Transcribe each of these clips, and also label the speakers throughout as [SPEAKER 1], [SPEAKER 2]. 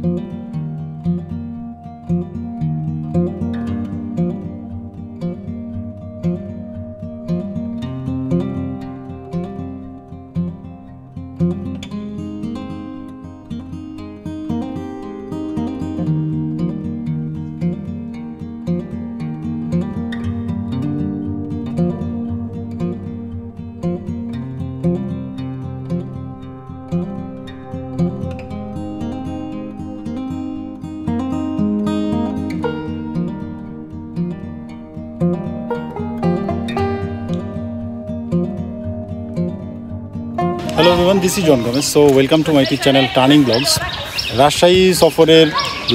[SPEAKER 1] Hello everyone, this is John Gomez. So welcome to my YouTube channel Turning Vlogs. Rajshahi সফরের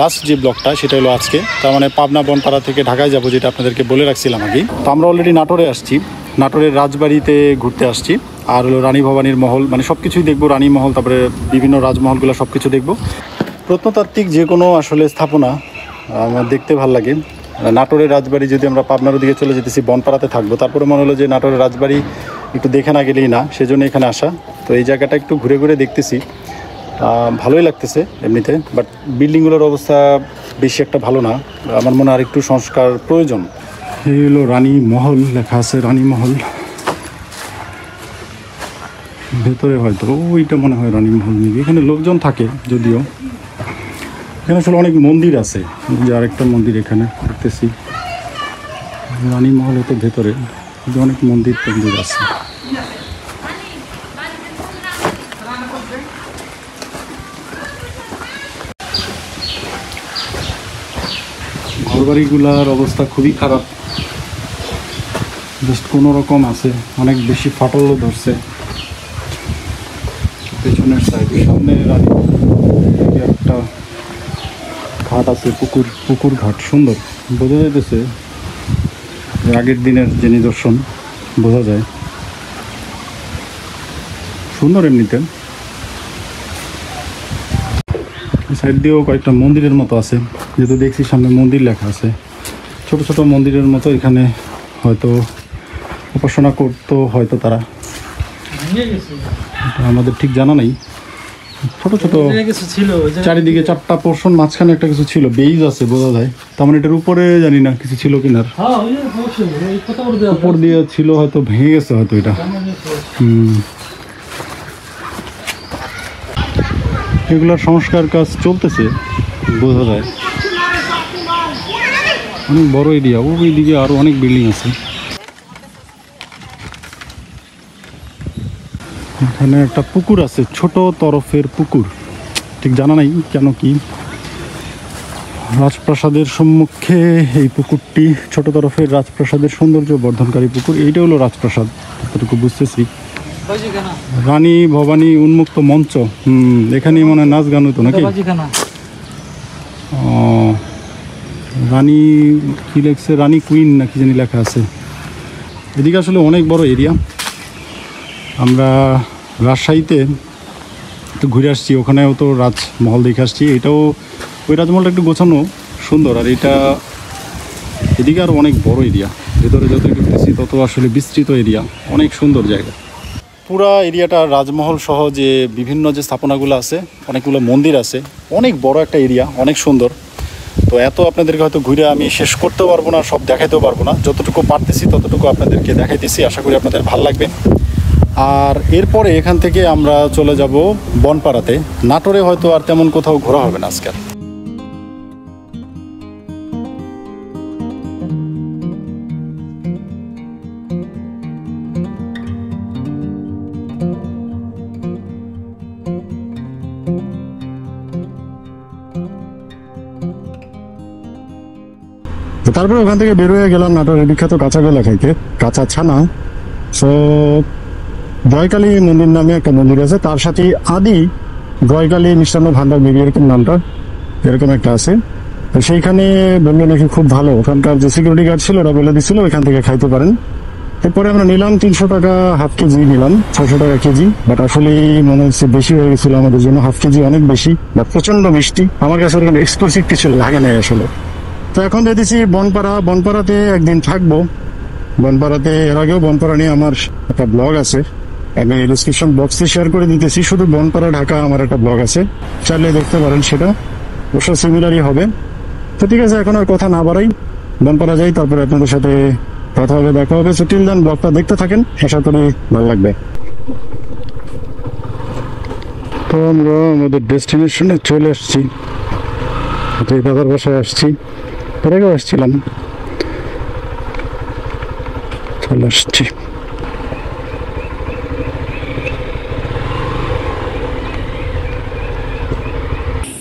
[SPEAKER 1] last যে ব্লগটা সেটা হলো আজকে, তার মানে পাবনা বনপাড়া থেকে ঢাকায় যাব, যেটা আপনাদেরকে বলে রাখছিলাম আগে। তো আমরা অলরেডি নাটোরে আসছি, নাটোরের রাজবাড়িতে ঘুরতে আসছি, আর হলো রানী ভবানীর মহল, মানে সব কিছুই দেখবো, রানী মহল, তারপরে বিভিন্ন রাজমহলগুলো সব কিছু দেখবো। প্রত্নতাত্ত্বিক যে কোনো আসলে স্থাপনা আমার দেখতে ভালো লাগে। নাটোরের রাজবাড়ি, যদি আমরা পাবনার দিকে চলে যেতেছি, বনপাড়াতে থাকবো, তারপরে মনে হলো যে নাটোরের রাজবাড়ি একটু দেখে না গেলেই না, সেজন্য এখানে আসা। তো এই জায়গাটা একটু ঘুরে ঘুরে দেখতেছি, ভালোই লাগতেছে এমনিতে, বাট বিল্ডিংগুলোর অবস্থা বেশি একটা ভালো না, আমার মনে হয় আর একটু সংস্কার প্রয়োজন। এই হলো রানী মহল, লেখা আছে রানী মহল, ভেতরে হয়তো ওইটা মনে হয় রানী মহল নিবি। এখানে লোকজন থাকে যদিও, এখানে আসলে অনেক মন্দির আছে, যে আরেকটা মন্দির এখানে দেখতেছি, রানী মহল হতো ভেতরে, অনেক মন্দির টন্দির আছে। ঘরবাড়িগুলার অবস্থা খুবই খারাপ, জাস্ট কোনো রকম আছে, অনেক বেশি ফাটলও ধরছে পেছনের সাইডে। সামনে রানী একটা ঘাট আছে, পুকুর ঘাট, সুন্দর বোঝা যাইতেছে, আগের দিনের যে নিদর্শন বোঝা যায়, সুন্দর এমনিতে। সাইড দিয়েও কয়েকটা মন্দিরের মতো আছে, যেহেতু দেখছি সামনে মন্দির লেখা আছে, ছোট ছোট মন্দিরের মতো, এখানে হয়তো উপাসনা করতো হয়তো তারা, আমাদের ঠিক জানা নেই। ছোট ছোট চারিদিকে চারটা পোর্শন, মাঝখানে একটা কিছু ছিল, বেইজ আছে বোঝা যায়, তার মানে এটার উপরে জানি না কিছু ছিল কিনার, উপর দিয়ে ছিল, হয়তো ভেঙে গেছে হয়তো এটা। এগুলোর সংস্কার কাজ চলতেছে বোঝা যায়, অনেক বড় এরিয়া, ওই দিকে আরো অনেক বিল্ডিং আছে। এখানে একটা পুকুর আছে, ছোট তরফের পুকুর, ঠিক জানা নাই কেন কি। রাজপ্রাসাদের সম্মুখে এই পুকুরটি, ছোট তরফের রাজপ্রাসাদের সৌন্দর্য বর্ধনকারী পুকুর, এইটা হলো রাজপ্রাসাদ, যতটুকু বুঝতেছি। রানী ভবানী উন্মুক্ত মঞ্চ, এখানে মনে হয় নাচ গান হতো নাকি। রানী কি লেখছে, রানী কুইন না কি জানি লেখা আছে। এদিকে আসলে অনেক বড় এরিয়া। আমরা রাজশাহীতে একটু ঘুরে আসছি, ওখানেও তো রাজমহল দেখে আসছি, এটাও ওই রাজমহলটা একটু গোছানো সুন্দর, আর এটা এদিকে আরও অনেক বড় এরিয়া, ভেতরে যত ঢুকতেছি তত আসলে বিস্তৃত এরিয়া, অনেক সুন্দর জায়গা। পুরা এরিয়াটা রাজমহল সহ যে বিভিন্ন যে স্থাপনাগুলো আছে, অনেকগুলো মন্দির আছে, অনেক বড় একটা এরিয়া, অনেক সুন্দর। তো এত আপনাদেরকে হয়তো ঘুরে আমি শেষ করতেও পারবো না, সব দেখাইতেও পারবো না, যতটুকু পারতেছি ততটুকু আপনাদেরকে দেখাইতেছি, আশা করি আপনাদের ভালো লাগবে। আর এরপরে এখান থেকে আমরা চলে যাব বনপাড়াতে। নাটোরে হয়তো আর তেমন কোথাও ঘোরা হবে না আজকাল। তারপরে ওখান থেকে বের হয়ে গেলাম নাটোরের বিখ্যাত কাঁচা গোলা খাইতে, কাঁচা ছানা। সো জয়কালী মন্দির নামে একটা মন্দির আছে, তার সাথে আদি জয়কালী মিষ্টান্ন ভান্ডার মেবি এরকম নামটা, এরকম একটা আছে। তো সেইখানে বললো নাকি খুব ভালো, ওখানকার যে সিকিউরিটি গার্ড ছিল ওরা বলে দিচ্ছিল এখান থেকে খাইতে পারেন। এরপরে আমরা নিলাম 300 টাকা হাফ কেজি, নিলাম 600 টাকা কেজি, বাট আসলে মনে হচ্ছে বেশি হয়ে গেছিল আমাদের জন্য, হাফ কেজি অনেক বেশি, বাট প্রচন্ড মিষ্টি, আমার কাছে ওখানে এক্সক্লুসিভ কিছু লাগে না আসলে। তো এখন দেখতেছি বনপাড়াতে একদিন থাকবো। বনপাড়াতে এর আগেও বনপাড়া নিয়ে আমার একটা ব্লগ আছে, একদম ডিসক্রিপশন বক্সে শেয়ার করে দিতেছি, শুধু বনপাড়া ঢাকা আমার একটা ব্লগ আছে, চাইলে দেখতে পারেন সেটা। অবশ্য সিমিলারই হবে। তো ঠিক আছে, এখন আর কথা না বাড়াই, বনপাড়া যাই, তারপরে আপনাদের সাথে কথা হবে, দেখা হবে। সো টিল দেন ব্লগটা দেখতে থাকেন, আশা করি ভালো লাগবে। তো আমরা আমাদের ডেস্টিনেশনে চলে আসছি, দাদার বাসায় আসছি, এর আগেও আসছিলাম, চলে আসছি।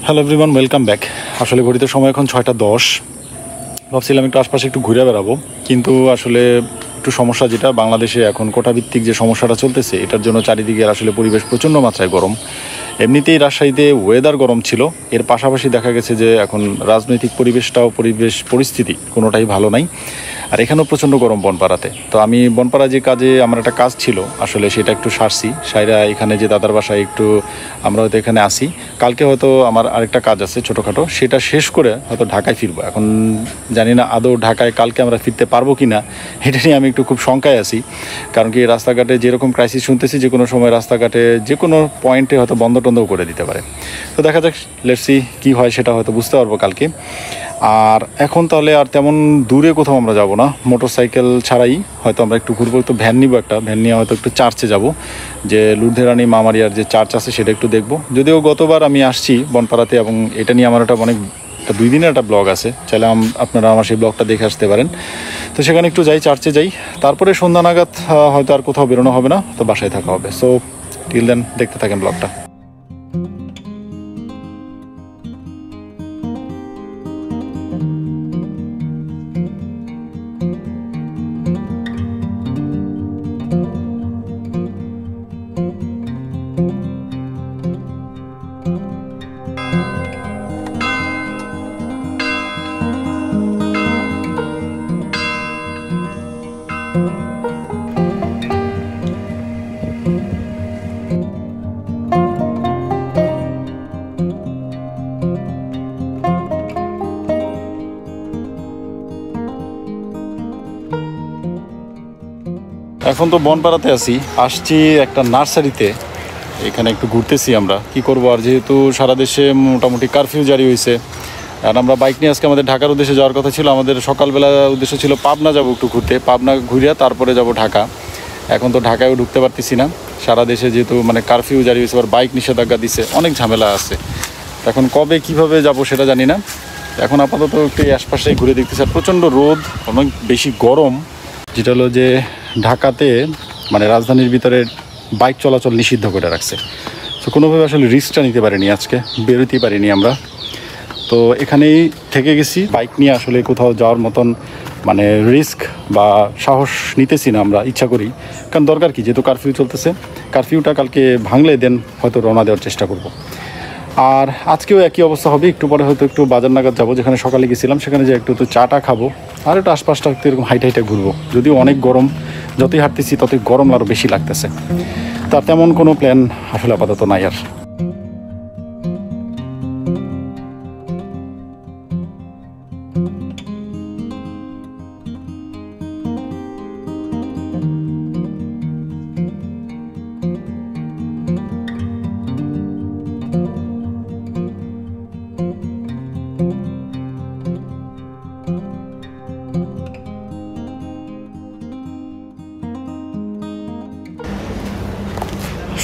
[SPEAKER 1] Hello everyone, welcome back. আসলে ঘড়িতে সময় এখন 6:10। ভাবছিলাম একটু আশপাশে একটু ঘুরে বেড়াবো, কিন্তু আসলে একটু সমস্যা, যেটা বাংলাদেশে এখন কোটাভিত্তিক যে সমস্যাটা চলতেছে, এটার জন্য চারিদিকে আসলে পরিবেশ প্রচণ্ড মাত্রায় গরম। এমনিতেই রাজশাহীতে ওয়েদার গরম ছিল, এর পাশাপাশি দেখা গেছে যে এখন রাজনৈতিক পরিস্থিতি কোনোটাই ভালো নাই। আর এখানেও প্রচণ্ড গরম বনপাড়াতে। তো আমি বনপাড়া যে কাজে আমার একটা কাজ ছিল, আসলে সেটা একটু সারছি, সাইরা এখানে যে দাদার বাসায় একটু আমরা হয়তো এখানে আসি। কালকে হয়তো আমার আরেকটা কাজ আছে ছোটোখাটো, সেটা শেষ করে হয়তো ঢাকায় ফিরবো। এখন জানি না আদৌ ঢাকায় কালকে আমরা ফিরতে পারবো কি না, এটা নিয়ে আমি একটু খুব শঙ্কায় আছি। কারণ কি রাস্তাঘাটে যেরকম ক্রাইসিস শুনতেছি, যে কোনো সময় রাস্তাঘাটে যে কোনো পয়েন্টে হয়তো বন্ধ টন্ধও করে দিতে পারে। তো দেখা যাক, লেটস সি কী হয়, সেটা হয়তো বুঝতে পারবো কালকে। আর এখন তাহলে আর তেমন দূরে কোথাও আমরা যাব না, মোটর সাইকেল ছাড়াই হয়তো আমরা একটু ঘুরবো। একটু ভ্যান নিব, একটা ভ্যান নিয়ে হয়তো একটু চার্চে যাব, যে লুধেরানি মামারিয়ার যে চার্চ আছে সেটা একটু দেখবো। যদিও গতবার আমি আসছি বনপাড়াতে, এবং এটা নিয়ে আমার একটা 2 দিনের একটা ব্লগ আছে, চাইলে আপনারা আমার সেই ব্লগটা দেখে আসতে পারেন। তো সেখানে একটু যাই, চার্চে যাই, তারপরে সন্ধ্যা নাগাদ হয়তো আর কোথাও বেরোনো হবে না, তো বাসায় থাকা হবে। সো টিল দেন দেখতে থাকেন ব্লগটা। এখন তো বনপাড়াতে আসছি একটা নার্সারিতে, এখানে একটু ঘুরতেছি। আমরা কি করব, আর যেহেতু সারা দেশে মোটামুটি কারফিউ জারি হয়েছে, আর আমরা বাইক নিয়ে আজকে আমাদের ঢাকার উদ্দেশ্যে যাওয়ার কথা ছিল। আমাদের সকালবেলা উদ্দেশ্য ছিল পাবনা যাব একটু ঘুরতে, পাবনা ঘুরিয়া তারপরে যাব ঢাকা। এখন তো ঢাকায়ও ঢুকতে পারতেছি না, সারা দেশে যেহেতু কারফিউ জারি হয়েছে, আবার বাইক নিষেধাজ্ঞা দিছে, অনেক ঝামেলা আছে। এখন কবে কিভাবে যাব সেটা জানি না। এখন আপাতত একটু আশপাশে ঘুরে দেখতেছি। আর প্রচণ্ড রোদ, অনেক বেশি গরম, যেটা হলো যে ঢাকাতে রাজধানীর ভিতরে বাইক চলাচল নিষিদ্ধ করে রাখছে। তো কোনোভাবে আসলে রিস্কটা নিতে পারিনি, আজকে বেরোতেই পারিনি আমরা। তো এখানেই থেকে গেছি, বাইক নিয়ে আসলে কোথাও যাওয়ার মতন রিস্ক বা সাহস নিতেছি না আমরা, ইচ্ছা করি। কারণ দরকার কি, যেহেতু কারফিউ চলতেছে, কারফিউটা কালকে ভাঙলে দেন হয়তো রওনা দেওয়ার চেষ্টা করব। আর আজকেও একই অবস্থা হবে, একটু পরে হয়তো একটু বাজার নাগাদ যাবো, যেখানে সকালে গেছিলাম সেখানে যে একটু তো চাটা খাবো, আর একটু আশপাশটা একটু এরকম হাইটে ঘুরবো। যদিও অনেক গরম, যতই হাঁটতেছি ততই গরম আরও বেশি লাগতেছে। তার তেমন কোনো প্ল্যান আসলে আপাতত নাই আর।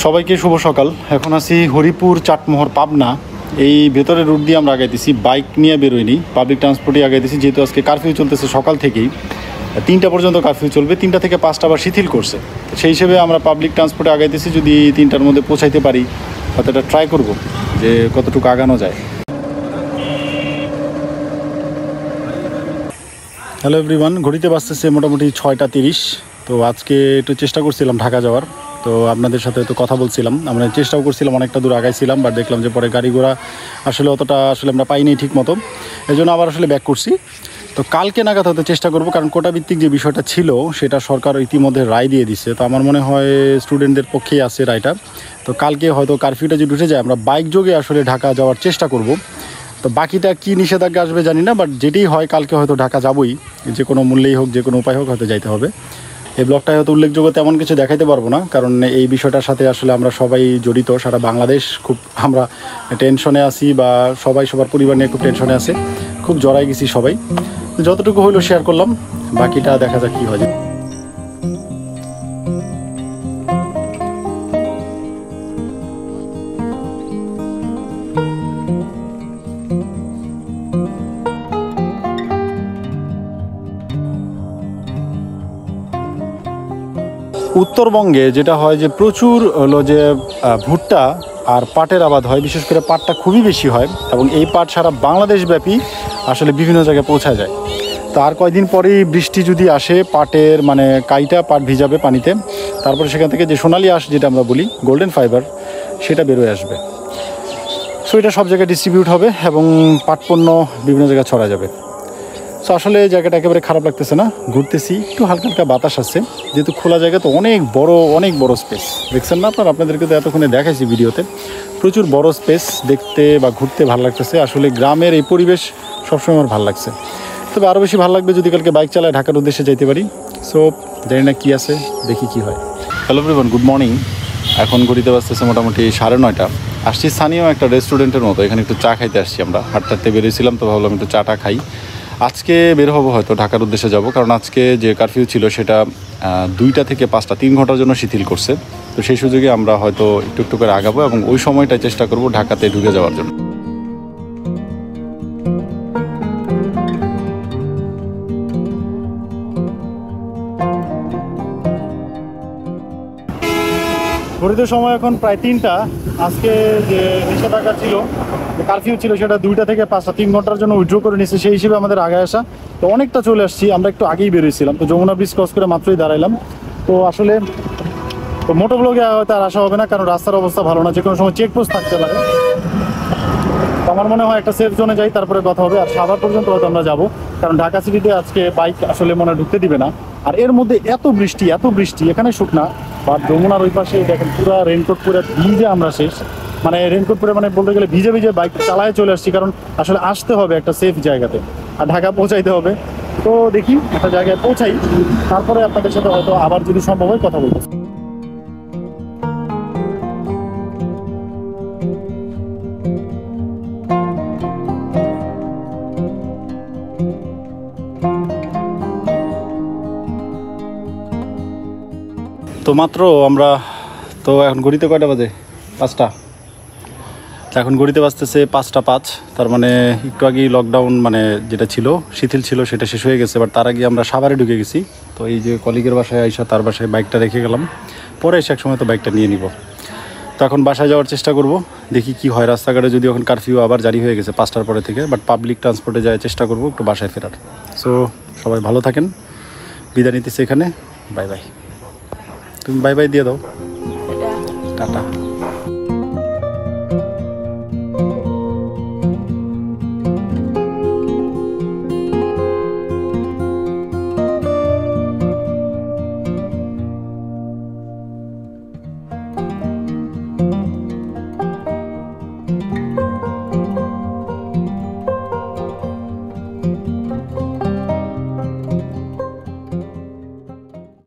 [SPEAKER 1] সবাইকে শুভ সকাল। এখন আছি হরিপুর চাটমোহর পাবনা, এই ভেতরের রুট দিয়ে আমরা আগাইতেছি। বাইক নিয়ে বেরোয়নি, পাবলিক ট্রান্সপোর্টে আগাইতেছি, যেহেতু আজকে কারফিউ চলতেছে সকাল থেকেই। 3টা পর্যন্ত কারফিউ চলবে, 3টা থেকে 5টা আবার শিথিল করছে। সেই হিসেবে আমরা পাবলিক ট্রান্সপোর্টে আগাইতেছি, যদি 3টার মধ্যে পৌঁছাইতে পারি হয়তো এটা ট্রাই করব যে কতটুকু আগানো যায়। হ্যালো এভরিওয়ান, ঘড়িতে বাজতেছে মোটামুটি 6:30। তো আজকে একটু চেষ্টা করছিলাম ঢাকা যাওয়ার, তো আপনাদের সাথে তো কথা বলছিলাম, আমরা চেষ্টাও করছিলাম, অনেকটা দূর আগাইছিলাম, বাট দেখলাম যে পরে গাড়ি ঘোড়া আসলে অতটা আমরা পাইনি ঠিক মতো, এই জন্য আবার আসলে ব্যাক করছি। তো কালকে নাগাদ হয়তো চেষ্টা করব, কারণ কোটাভিত্তিক যে বিষয়টা ছিল সেটা সরকার ইতিমধ্যে রায় দিয়ে দিচ্ছে। তো আমার মনে হয় স্টুডেন্টদের পক্ষেই আছে রায়টা। তো কালকে হয়তো কারফিউটা যদি উঠে যায়, আমরা বাইক যোগে আসলে ঢাকা যাওয়ার চেষ্টা করব। তো বাকিটা কী নিষেধাজ্ঞা আসবে জানি না, বাট যেটাই হয় কালকে হয়তো ঢাকা যাবই, যে কোনো মূল্যেই হোক, যে কোনো উপায় হোক, হয়তো যাইতে হবে। এই ব্লগটায় হয়তো উল্লেখযোগ্য তেমন কিছু দেখাইতে পারবো না, কারণ এই বিষয়টার সাথে আসলে আমরা সবাই জড়িত, সারা বাংলাদেশ খুব আমরা টেনশনে আছি, বা সবাই সবার পরিবার নিয়ে খুব টেনশনে আছে, খুব জড়াই গেছি সবাই। যতটুকু হইলো শেয়ার করলাম, বাকিটা দেখা যাক কী হয়। উত্তরবঙ্গে যেটা হয় যে প্রচুর হলো যে ভুট্টা আর পাটের আবাদ হয়, বিশেষ করে পাটটা খুবই বেশি হয়, এবং এই পাট সারা বাংলাদেশব্যাপী আসলে বিভিন্ন জায়গায় পৌঁছা যায়। তো আর কয়েকদিন পরেই বৃষ্টি যদি আসে, পাটের মানে কাইটা পাট ভিজাবে পানিতে, তারপরে সেখান থেকে যে সোনালি আঁশ যেটা আমরা বলি, গোল্ডেন ফাইবার, সেটা বেরোয় আসবে। সো এটা সব জায়গায় ডিস্ট্রিবিউট হবে এবং পাট পণ্য বিভিন্ন জায়গায় ছড়া যাবে। সো আসলে জায়গাটা একেবারে খারাপ লাগতেছে না, ঘুরতেছি, একটু হালকা হালকা বাতাস আসছে, যেহেতু খোলা জায়গা তো অনেক বড় স্পেস দেখছেন না আপনারা, আপনাদেরকে তো এতক্ষণে দেখাইছি ভিডিওতে, প্রচুর বড় স্পেস, দেখতে বা ঘুরতে ভালো লাগতেছে। আসলে গ্রামের এই পরিবেশ সবসময় আমার ভালো লাগছে, তবে আরও বেশি ভালো লাগবে যদি কালকে বাইক চালায় ঢাকার উদ্দেশ্যে যাইতে পারি। সো জানি না কী আছে, দেখি কি হয়। Hello everyone, good morning. এখন ঘড়িতে বাজতেছে মোটামুটি 9:30। আসছি স্থানীয় একটা রেস্টুরেন্টের মতো, এখানে একটু চা খাইতে আসছি। আমরা হাঁটতে বেরিয়েছিলাম, তো ভাবলাম একটু চাটা খাই। আজকে বের হবো, হয়তো ঢাকার উদ্দেশ্যে যাব, কারণ আজকে যে কারফিউ ছিল সেটা 2টা থেকে 5টা 3 ঘন্টার জন্য শিথিল করছে। তো সেই সুযোগে আমরা হয়তো একটু একটু করে আগাবো এবং ওই সময়টায় চেষ্টা করব ঢাকাতে ঢুকে যাওয়ার জন্য। ঘড়িতে সময় এখন প্রায় 3টা। আজকে যে নিষেধাজ্ঞা ছিল, যে কারফিউ ছিল, সেটা 2টা থেকে 5টা 3 ঘন্টার জন্য উইথড্র করে নিচ্ছে, সেই হিসেবে আমাদের আগে আসা। তো অনেকটা চলে আসছি, আমরা একটু আগেই বেরিয়েছিলাম, তো যমুনা ব্রিজ ক্রস করে মাত্রই দাঁড়াইলাম। তো আসলে তো মোটো ব্লগে হয়তো আর আসা হবে না, কারণ রাস্তার অবস্থা ভালো না, যে কোনো সময় চেকপোস্ট থাকতে পারে। তো আমার মনে হয় একটা সেফ জোনে যাই, তারপরে কথা হবে। আর সাভার পর্যন্ত হয়তো আমরা যাবো, কারণ ঢাকা সিটিতে আজকে বাইক আসলে মনে ঢুকতে দিবে না। আর এর মধ্যে এত বৃষ্টি, এখানে শুকনা, বা যমুনার ওই পাশে দেখেন পুরো রেনকোট পরে ভিজে আমরা শেষ। মানে রেনকোট পরে মানে বলতে গেলে ভিজে বাইক চালায় চলে আসছি, কারণ আসলে আসতে হবে একটা সেফ জায়গাতে, আর ঢাকা পৌঁছাইতে হবে। তো দেখি একটা জায়গায় পৌঁছাই, তারপরে আপনাদের সাথে হয়তো আবার যদি সম্ভব হয় কথা বলবো। তো মাত্র আমরা তো এখন ঘড়িতে কয়টা বাজে? 5টা। এখন ঘড়িতে বাজতেছে 5টা 5। তার মানে একটু আগেই লকডাউন মানে যেটা ছিল শিথিল ছিল সেটা শেষ হয়ে গেছে, বাট তার আগে আমরা সাভারে ঢুকে গেছি। তো এই যে কলিগের বাসায় আইসা তার বাসায় বাইকটা রেখে গেলাম, পরে এসে এক সময় তো বাইকটা নিয়ে নিব। তো এখন বাসায় যাওয়ার চেষ্টা করব, দেখি কি হয়। রাস্তাঘাটে যদি এখন কারফিউ আবার জারি হয়ে গেছে 5টার পরে থেকে, বাট পাবলিক ট্রান্সপোর্টে যাওয়ার চেষ্টা করব একটু বাসায় ফেরার। সো সবাই ভালো থাকেন, বিদায় নিতেছি এখানে, বাই বাই। তুমি বাই বাই দিয়ে দাও, টাটা।